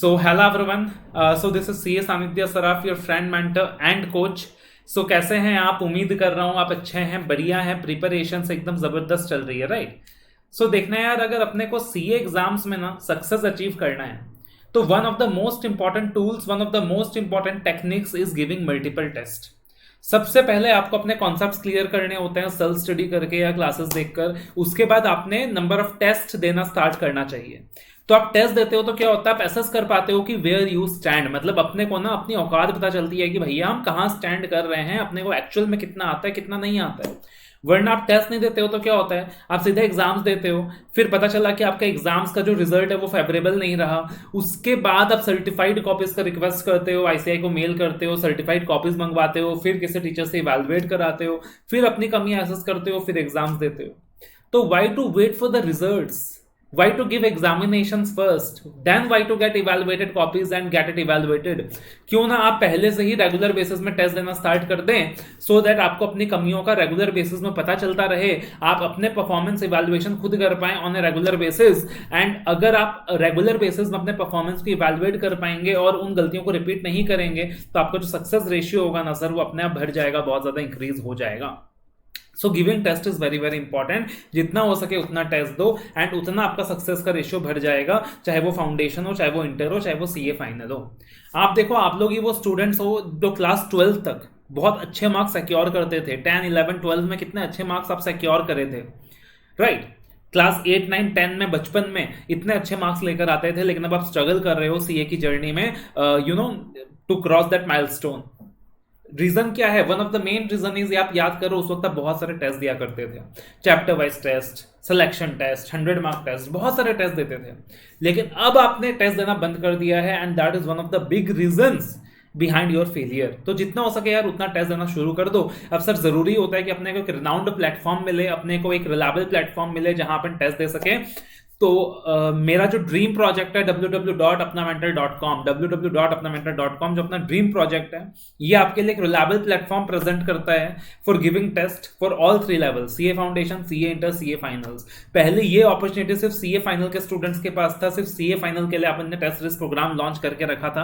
So hello everyone. So this is CS Anidya Saraf, your friend, mentor and coach. So कैसे हैं आप? उम्मीद कर रहा हूँ आप अच्छे हैं, बढ़िया हैं, प्रिपरेशन से एकदम जबरदस्त चल रही है, राइट? सो देखना है यार, अगर अपने को सीए एग्जाम्स में ना सक्सेस अचीव करना है तो one of the most important tools, one of the most important techniques is giving multiple test. सबसे पहले आपको अपने कॉन्सेप्ट्स क्लियर करने होते हैं सेल्फ स्टडी करके या क्लासेस देखकर. उसके बाद आपने नंबर ऑफ टेस्ट देना स्टार्ट करना चाहिए. तो आप टेस्ट देते हो तो क्या होता है, आप एसेस कर पाते हो कि वेयर यू स्टैंड, मतलब अपने को ना अपनी औकात पता चलती है कि भैया हम कहाँ स्टैंड कर रहे हैं, अपने को एक्चुअल में कितना आता है कितना नहीं आता है. वरना आप टेस्ट नहीं देते हो तो क्या होता है, आप सीधे एग्जाम्स देते हो, फिर पता चला कि आपका एग्जाम्स का जो रिजल्ट है वो फेवरेबल नहीं रहा. उसके बाद आप सर्टिफाइड कॉपीज का रिक्वेस्ट करते हो, आईसीआई को मेल करते हो, सर्टिफाइड कॉपीज मंगवाते हो, फिर किसी टीचर से इवैल्यूएट कराते हो, फिर अपनी कमी एसेस करते हो, फिर एग्जाम्स देते हो. तो why to wait for the results? Why to give examinations first, then why to get evaluated copies and get it evaluated? क्यों ना आप पहले से ही रेगुलर बेसिस में टेस्ट देना स्टार्ट कर दें, सो दैट आपको अपनी कमियों का रेगुलर बेसिस में पता चलता रहे, आप अपने परफॉर्मेंस इवैल्यूएशन खुद कर पाएं on a regular basis. And अगर आप रेगुलर बेसिस में अपने परफॉर्मेंस को इवैल्यूएट कर पाएंगे और उन गलतियों को रिपीट नहीं करेंगे तो आपका जो सक्सेस रेशियो होगा ना सर, वो अपने आप बढ़ जाएगा, बहुत ज्यादा इंक्रीज हो जाएगा. So giving test is very very important. जितना हो सके उतना टेस्ट दो एंड उतना आपका सक्सेस का रेशियो बढ़ जाएगा, चाहे वो फाउंडेशन हो, चाहे वो इंटर हो, चाहे वो सीए फाइनल हो. आप देखो, आप लोग ही वो स्टूडेंट्स हो जो क्लास 12 तक बहुत अच्छे मार्क्स सिक्योर करते थे. 10, 11, 12 में कितने अच्छे मार्क्स आप सिक्योर करे थे, राइट? क्लास 8, 9, 10 में बचपन में इतने अच्छे मार्क्स लेकर आते थे, लेकिन अब आप स्ट्रगल कर रहे हो सीए की जर्नी में, you know, to cross that milestone. Reason क्या है? One of the main reason is, आप याद करो उस वक्त आप बहुत सारे टेस्ट दिया करते थे, chapter wise test, selection test, 100 mark test, बहुत सारे टेस्ट देते थे. लेकिन अब आपने टेस्ट देना बंद कर दिया है and that is one of the big reasons behind your failure. तो जितना हो सके यार उतना टेस्ट देना शुरू कर दो. अब सर जरूरी होता है कि अपने को एक रिनाउंड प्लेटफॉर्म मिले, अपने को एक रिलायबल प्लेटफॉर्म मिले जहां अपन टेस्ट दे सके. तो मेरा जो ड्रीम प्रोजेक्ट है www.apnamentor.com, www.apnamentor.com जो अपना ड्रीम प्रोजेक्ट है, ये आपके लिए एक रिलायबल प्लेटफॉर्म प्रेजेंट करता है for giving test for all 3 level, CA foundation, CA inter, CA finals. पहले ये अपॉर्चुनिटी सिर्फ सीए फाइनल के स्टूडेंट्स के पास था, सिर्फ सीए फाइनल के लिए अपन ने टेस्ट सीरीज प्रोग्राम लॉन्च करके रखा था.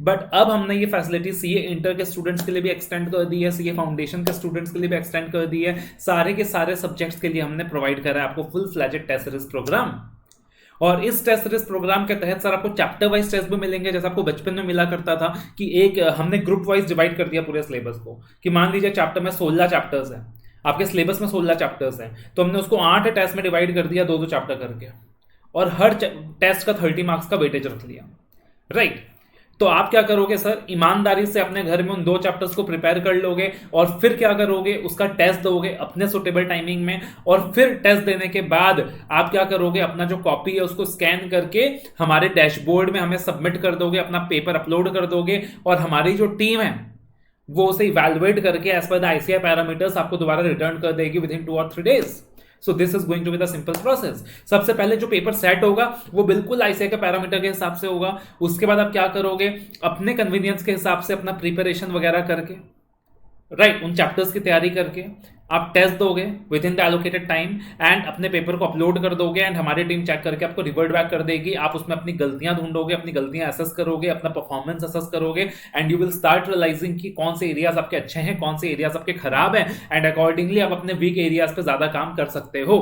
बट अब हमने ये फैसिलिटी सीए इंटर के स्टूडेंट्स के लिए भी एक्सटेंड कर दी है, सीए फाउंडेशन के स्टूडेंट्स के लिए भी एक्सटेंड कर दी है. सारे के सारे सब्जेक्ट्स के लिए हमने प्रोवाइड करा है आपको full fledged test series programme. और इस टेस्ट सीरीज प्रोग्राम के तहत सर आपको चैप्टर वाइज टेस्ट भी मिलेंगे, जैसे आपको बचपन में मिला करता था कि एक हमने ग्रुप वाइज डिवाइड कर दिया पूरे सिलेबस को, कि मान लीजिए चैप्टर में 16 चैप्टर्स हैं, आपके सिलेबस में 16 चैप्टर्स हैं, तो हमने उसको 8 टेस्ट में डिवाइड कर दिया, 2-2 चैप्टर करके, और हर टेस्ट का 30 मार्क्स का वेटेज रख लिया, राइट? तो आप क्या करोगे सर, ईमानदारी से अपने घर में उन 2 चैप्टर्स को प्रिपेयर कर लोगे और फिर क्या करोगे, उसका टेस्ट दोगे अपने सुटेबल टाइमिंग में, और फिर टेस्ट देने के बाद आप क्या करोगे, अपना जो कॉपी है उसको स्कैन करके हमारे डैशबोर्ड में हमें सबमिट कर दोगे, अपना पेपर अपलोड कर दोगे, और हमारी जो टीम है वो उसे इवैल्यूएट करके as per the ICI parameters आपको दोबारा रिटर्न कर देगी विद इन 2 और 3 days. So this is going to be the simple process. सबसे पहले जो पेपर सेट होगा वो बिल्कुल आईसीआई के पैरामीटर के हिसाब से होगा. उसके बाद आप क्या करोगे, अपने कन्वीनियंस के हिसाब से अपना प्रिपरेशन वगैरह करके, राइट, उन चैप्टर्स की तैयारी करके आप टेस्ट दोगे with in the allocated time and अपने पेपर को अपलोड कर दोगे एंड हमारी टीम चेक करके आपको रिवर्ट बैक कर देगी. आप उसमें अपनी गलतियां ढूंढोगे, अपनी गलतियां असेस करोगे, अपना परफॉर्मेंस असेस करोगे and you will start realising कि कौन से एरियाज आपके अच्छे हैं, कौन से एरियाज आपके खराब हैं, एंड अकॉर्डिंगली आप अपने वीक एरियाज पे ज्यादा काम कर सकते हो.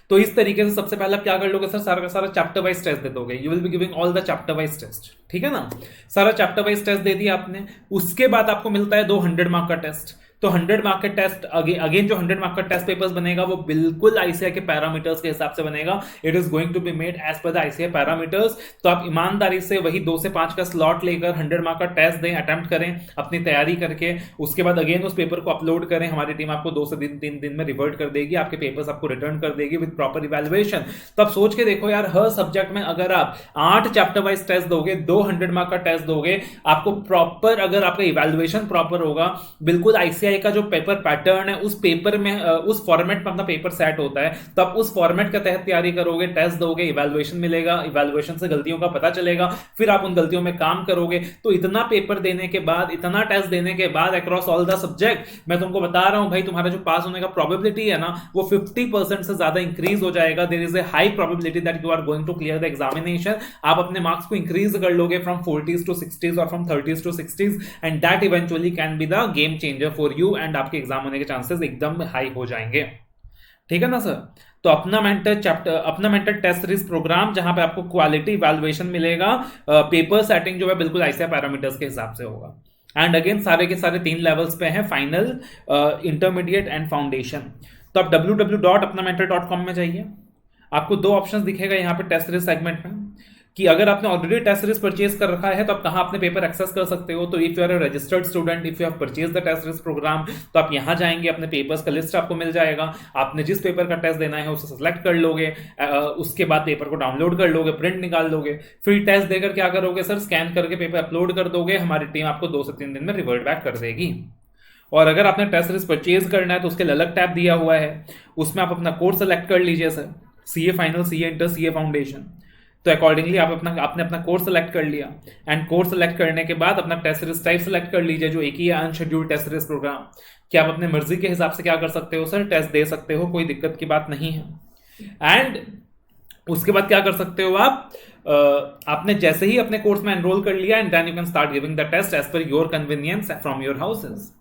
तो इस तरीके से सबसे पहले आप क्या कर लोगे सर, सारा का सारा चैप्टर वाइज टेस्ट दे दोगे. You will be giving all the chapter wise test, ठीक है ना? सारा चैप्टर वाइज टेस्ट दे दिया आपने. उसके बाद आपको मिलता है 200 मार्क का टेस्ट. तो 100 मार्क का टेस्ट अगेन जो 100 मार्क का टेस्ट पेपर्स बनेगा वो बिल्कुल आईसीआई के पैरामीटर्स के हिसाब से बनेगा. It is going to be made as per the ICI parameters. तो आप ईमानदारी से वही 2 से 5 का स्लॉट लेकर 100 मार्क का टेस्ट दें, अटेम्प्ट करें अपनी तैयारी करके. उसके बाद अगेन उस पेपर को अपलोड करें, हमारी टीम आपको 2 से 3 दिन में रिवर्ट कर देगी, आपके पेपर्स आपको रिटर्न कर देगी विद प्रॉपर इवैल्यूएशन. तो आप सोच के देखो यार, हर सब्जेक्ट में अगर आप 8 चैप्टर वाइज टेस्ट दोगे, 200 मार्क का टेस्ट दोगे, आपको प्रॉपर, अगर आपका इवैल्यूएशन प्रॉपर होगा, बिल्कुल आईसीआई पहले का जो पेपर पैटर्न है उस पेपर में उस फॉर्मेट में अपना पेपर सेट होता है, तो आप उस फॉर्मेट के तहत तैयारी करोगे, टेस्ट दोगे, इवैल्यूएशन मिलेगा, इवैल्यूएशन से गलतियों का पता चलेगा, फिर आप उन गलतियों में काम करोगे। तो इतना पेपर देने के बाद, इतना टेस्ट देने के बाद अक्रॉस ऑल द सब्जेक्ट, मैं तुमको बता रहा हूं भाई, तुम्हारा जो पास होने का प्रोबेबिलिटी है ना वो 50% से ज्यादा इंक्रीज हो जाएगा। There is a high probability that you are going to clear the examination. आप अपने मार्क्स को इंक्रीज कर लोगे फ्रॉम 40s to 60s और from 30s to 60s, and that eventually can be the game changer for you, and आपके exam होने के chances एकदम हाई हो जाएंगे। ठीक है ना सर? तो अपना मेंटर टेस्ट सीरीज प्रोग्राम, जहां पे आपको क्वालिटी इवैल्यूएशन मिलेगा, पेपर सेटिंग जो है बिल्कुल आईसीएआई पैरामीटर्स के हिसाब से होगा। एंड अगेन सारे के सारे 3 लेवल्स पे हैं, फाइनल, इंटरमीडिएट एंड फाउंडेशन। तो आप www.apnamentor.com में जाइए, आपको 2 ऑप्शंस दिखेगा यहाँ पे टेस्ट सीरीज सेगमेंट में, कि अगर आपने ऑलरेडी टेस्ट सीरीज परचेज कर रखा है तो आप कहाँ अपने पेपर एक्सेस कर सकते हो। तो if you are a registered student, if you have purchase the test series programme, तो आप यहाँ जाएंगे, अपने पेपर्स का लिस्ट आपको मिल जाएगा, आपने जिस पेपर का टेस्ट देना है उसे सेलेक्ट कर लोगे, उसके बाद पेपर को डाउनलोड कर लोगे, प्रिंट निकाल लोगे, फिर टेस्ट देकर क्या करोगे सर, स्कैन करके पेपर अपलोड कर दोगे, हमारी टीम आपको 2 से 3 दिन में रिवर्ट बैक कर देगी। और अगर आपने टेस्ट सीरीज परचेज करना है तो उसके लिए अलग टैब दिया हुआ है, उसमें आप अपना कोर्स सेलेक्ट कर लीजिए sir, CA final, CA inter, CA foundation. तो अकॉर्डिंगली आपने अपना कोर्स सेलेक्ट कर लिया, एंड कोर्स सेलेक्ट करने के बाद अपना टेस्ट सीरीज टाइप सेलेक्ट कर लीजिए, जो एक ही है अनशेड्यूल्ड टेस्ट सीरीज प्रोग्राम, कि आप अपने मर्जी के हिसाब से क्या कर सकते हो सर, टेस्ट दे सकते हो, कोई दिक्कत की बात नहीं है। एंड उसके बाद क्या कर सकते हो आप, आपने जैसे ही अपने कोर्स में एनरोल कर लिया, and then you can start giving the test as per your convenience from your houses.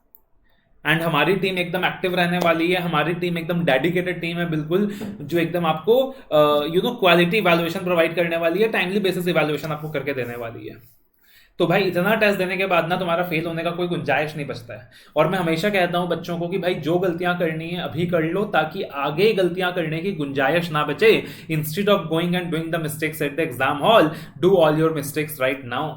And हमारी टीम एकदम एक्टिव रहने वाली है, हमारी टीम एकदम डेडिकेटेड टीम है बिल्कुल, जो एकदम आपको क्वालिटी इवैल्यूएशन प्रोवाइड करने वाली है, टाइमली बेसिस इवैल्यूएशन आपको करके देने वाली है। तो भाई इतना टेस्ट देने के बाद ना तुम्हारा फेल होने का कोई गुंजाइश नहीं बचता है। और मैं हमेशा कहता हूं बच्चों को कि भाई जो गलतियां करनी है अभी कर लो, ताकि आगे गलतियां करने की गुंजाइश ना बचे। Instead of going and doing the mistakes at the exam hall, do all your mistakes right now.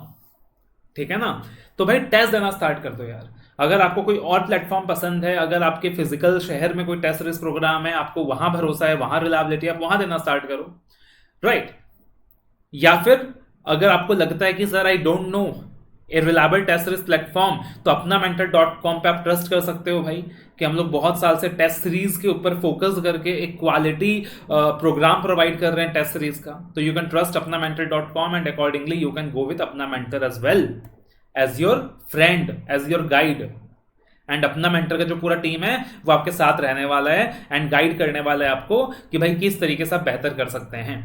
ठीक है ना? तो भाई टेस्ट देना स्टार्ट कर दो यार। अगर आपको कोई और प्लेटफॉर्म पसंद है, अगर आपके फिजिकल शहर में कोई टेस्ट सीरीज प्रोग्राम है, आपको वहां भरोसा है, वहां रिलायबिलिटी, आप वहां देना स्टार्ट करो, राइट? या फिर अगर आपको लगता है कि sir I don't know a reliable test series platform, तो apnamentor.com पे आप ट्रस्ट कर सकते हो भाई, कि हम लोग बहुत साल से टेस्ट सीरीज के ऊपर फोकस करके एक क्वालिटी प्रोग्राम प्रोवाइड कर रहे हैं टेस्ट सीरीज का। तो you can trust apnamentor.com, and accordingly you can go with Apna Mentor as well, as your friend, as your guide. And Apna Mentor का जो पूरा टीम है वो आपके साथ रहने वाला है, एंड गाइड करने वाला है आपको कि भाई किस तरीके से आप बेहतर कर सकते हैं,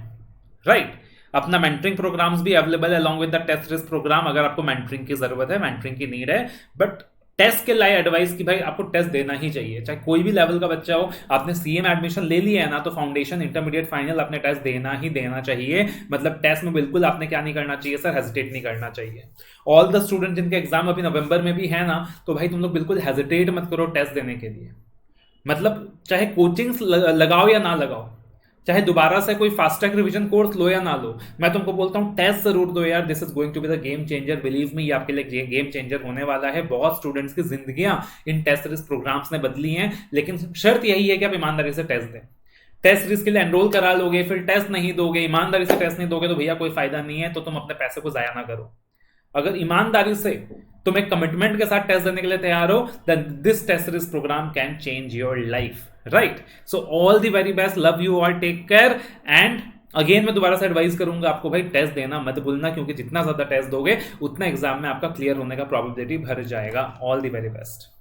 राइट? अपना मेंटरिंग प्रोग्राम्स भी अवेलेबल है along with the test series programme, अगर आपको मेंटरिंग की जरूरत है, मेंटरिंग की नीड है। बट टेस्ट के लिए एडवाइस कि भाई आपको टेस्ट देना ही चाहिए, चाहे कोई भी लेवल का बच्चा हो। आपने सीए में एडमिशन ले लिया है ना, तो फाउंडेशन, इंटरमीडिएट, फाइनल आपने टेस्ट देना ही देना चाहिए। मतलब टेस्ट में बिल्कुल आपने क्या नहीं करना चाहिए सर, हेजिटेट नहीं करना चाहिए। ऑल द स्टूडेंट जिनके एग्जाम अभी नवंबर में भी है ना, तो भाई तुम लोग बिल्कुल हेजिटेट मत करो टेस्ट देने के लिए। मतलब चाहे कोचिंग्स लगाओ या ना लगाओ, चाहे दोबारा से कोई फास्ट ट्रैक रिवीजन कोर्स लो या ना लो, मैं तुमको बोलता हूँ टेस्ट जरूर दो यार। This is going to be the game changer, believe me, ये आपके लिए गेम चेंजर होने वाला है। बहुत स्टूडेंट्स की जिंदगियां इन टेस्ट सीरीज प्रोग्राम्स ने बदली हैं, लेकिन शर्त यही है कि आप ईमानदारी से टेस्ट दें। टेस्ट सीरीज के लिए एनरोल करा लोगे, फिर टेस्ट नहीं दोगे, ईमानदारी से टेस्ट नहीं दोगे, तो भैया कोई फायदा नहीं है। तो तुम अपने पैसे को जाया ना करो। अगर ईमानदारी से तुम एक कमिटमेंट के साथ टेस्ट देने के लिए तैयार हो, then this test series programme can change your life, right? So all the very best, love you all, take care. And again मैं दोबारा से एडवाइस करूंगा आपको, भाई टेस्ट देना मत भूलना, क्योंकि जितना ज्यादा टेस्ट दोगे उतना एग्जाम में आपका क्लियर होने का प्रोबेबिलिटी बढ़ जाएगा। All the very best.